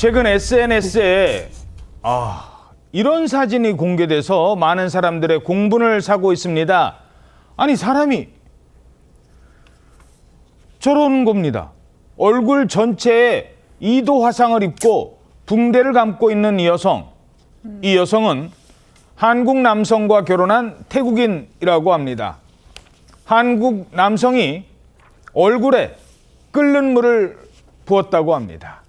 최근 SNS에 이런 사진이 공개돼서 많은 사람들의 공분을 사고 있습니다. 아니, 사람이 저런 겁니다. 얼굴 전체에 2도 화상을 입고 붕대를 감고 있는 이 여성. 이 여성은 한국 남성과 결혼한 태국인이라고 합니다. 한국 남성이 얼굴에 끓는 물을 부었다고 합니다.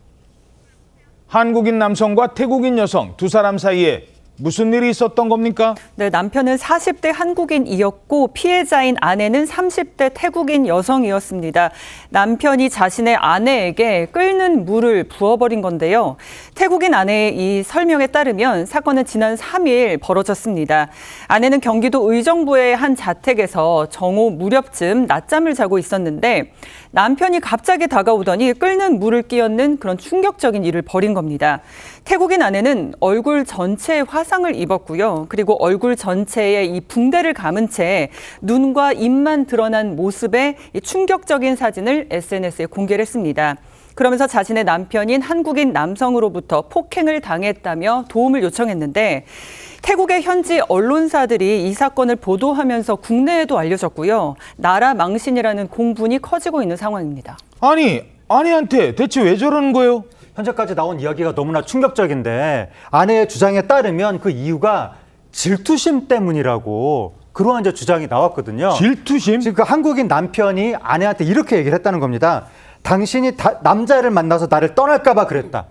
한국인 남성과 태국인 여성 두 사람 사이에 무슨 일이 있었던 겁니까? 네, 남편은 40대 한국인이었고 피해자인 아내는 30대 태국인 여성이었습니다. 남편이 자신의 아내에게 끓는 물을 부어버린 건데요. 태국인 아내의 이 설명에 따르면 사건은 지난 3일 벌어졌습니다. 아내는 경기도 의정부의 한 자택에서 정오 무렵쯤 낮잠을 자고 있었는데 남편이 갑자기 다가오더니 끓는 물을 끼얹는 그런 충격적인 일을 벌인 겁니다. 태국인 아내는 얼굴 전체에 화상을 입었고요. 그리고 얼굴 전체에 이 붕대를 감은 채 눈과 입만 드러난 모습의 이 충격적인 사진을 SNS에 공개를 했습니다. 그러면서 자신의 남편인 한국인 남성으로부터 폭행을 당했다며 도움을 요청했는데 태국의 현지 언론사들이 이 사건을 보도하면서 국내에도 알려졌고요. 나라 망신이라는 공분이 커지고 있는 상황입니다. 아니, 아내한테 대체 왜 저러는 거예요? 현재까지 나온 이야기가 너무나 충격적인데 아내의 주장에 따르면 그 이유가 질투심 때문이라고 그러한 이제 주장이 나왔거든요. 질투심? 지금 그 한국인 남편이 아내한테 이렇게 얘기를 했다는 겁니다. 당신이 남자를 만나서 나를 떠날까 봐 그랬다.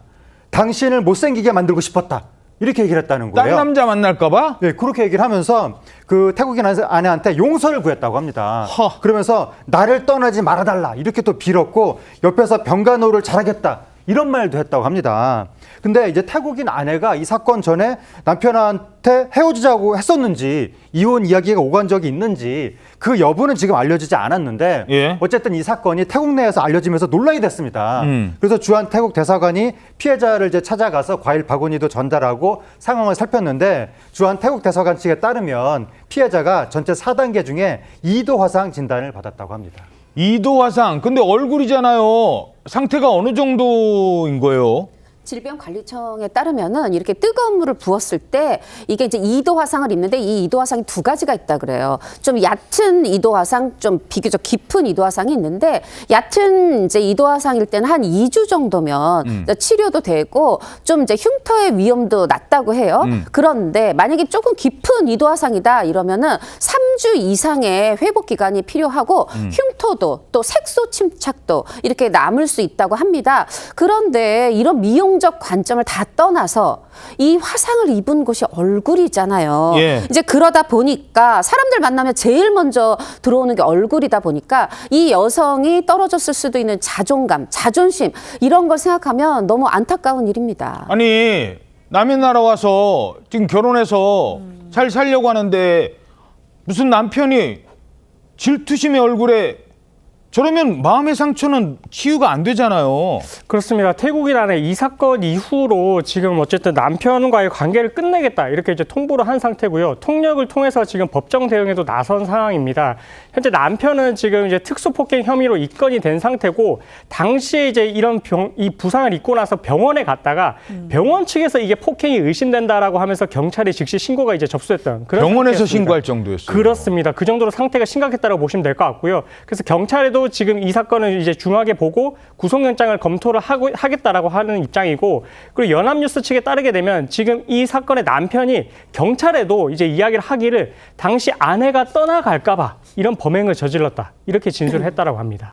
당신을 못생기게 만들고 싶었다. 이렇게 얘기를 했다는 거예요. 딴 남자 만날까 봐? 네, 그렇게 얘기를 하면서 그 태국인 아내한테 용서를 구했다고 합니다. 그러면서 나를 떠나지 말아달라 이렇게 또 빌었고 옆에서 병간호를 잘하겠다. 이런 말도 했다고 합니다. 근데 이제 태국인 아내가 이 사건 전에 남편한테 헤어지자고 했었는지 이혼 이야기가 오간 적이 있는지 그 여부는 지금 알려지지 않았는데 어쨌든 이 사건이 태국 내에서 알려지면서 논란이 됐습니다. 그래서 주한 태국 대사관이 피해자를 이제 찾아가서 과일 바구니도 전달하고 상황을 살폈는데 주한 태국 대사관 측에 따르면 피해자가 전체 4단계 중에 2도 화상 진단을 받았다고 합니다. 2도 화상. 근데 얼굴이잖아요. 상태가 어느 정도인 거예요? 질병관리청에 따르면은 이렇게 뜨거운 물을 부었을 때 이게 이제 2도 화상을 입는데 이 2도 화상이 두 가지가 있다 그래요. 좀 얕은 2도 화상, 좀 비교적 깊은 2도 화상이 있는데 얕은 이제 2도 화상일 때는 한 2주 정도면 치료도 되고 좀 이제 흉터의 위험도 낮다고 해요. 그런데 만약에 조금 깊은 2도 화상이다 이러면은 3주 이상의 회복 기간이 필요하고 흉터도 또 색소 침착도 이렇게 남을 수 있다고 합니다. 그런데 이런 미용적 관점을 다 떠나서 이 화상을 입은 곳이 얼굴이잖아요. 이제 그러다 보니까 사람들 만나면 제일 먼저 들어오는 게 얼굴이다 보니까 이 여성이 떨어졌을 수도 있는 자존감, 자존심 이런 걸 생각하면 너무 안타까운 일입니다. 아니, 남의 나라 와서 지금 결혼해서 잘 살려고 하는데 무슨 남편이 질투심의 얼굴에 저러면 마음의 상처는 치유가 안 되잖아요. 그렇습니다. 태국인 아내 이 사건 이후로 지금 어쨌든 남편과의 관계를 끝내겠다 이렇게 이제 통보를 한 상태고요. 통역을 통해서 지금 법정 대응에도 나선 상황입니다. 현재 남편은 지금 이제 특수폭행 혐의로 입건이 된 상태고 당시에 이제 이 부상을 입고 나서 병원에 갔다가 병원 측에서 이게 폭행이 의심된다라고 하면서 경찰에 즉시 신고가 이제 접수했던 그런 병원에서 상태였습니다. 신고할 정도였어요. 그렇습니다. 그 정도로 상태가 심각했다고 보시면 될 것 같고요. 그래서 경찰에도 지금 이 사건을 이제 중하게 보고 구속영장을 검토를 하겠다라고 하는 입장이고, 그리고 연합뉴스 측에 따르게 되면 지금 이 사건의 남편이 경찰에도 이제 이야기를 하기를 당시 아내가 떠나갈까봐 이런 범행을 저질렀다 이렇게 진술을 했다라고 합니다.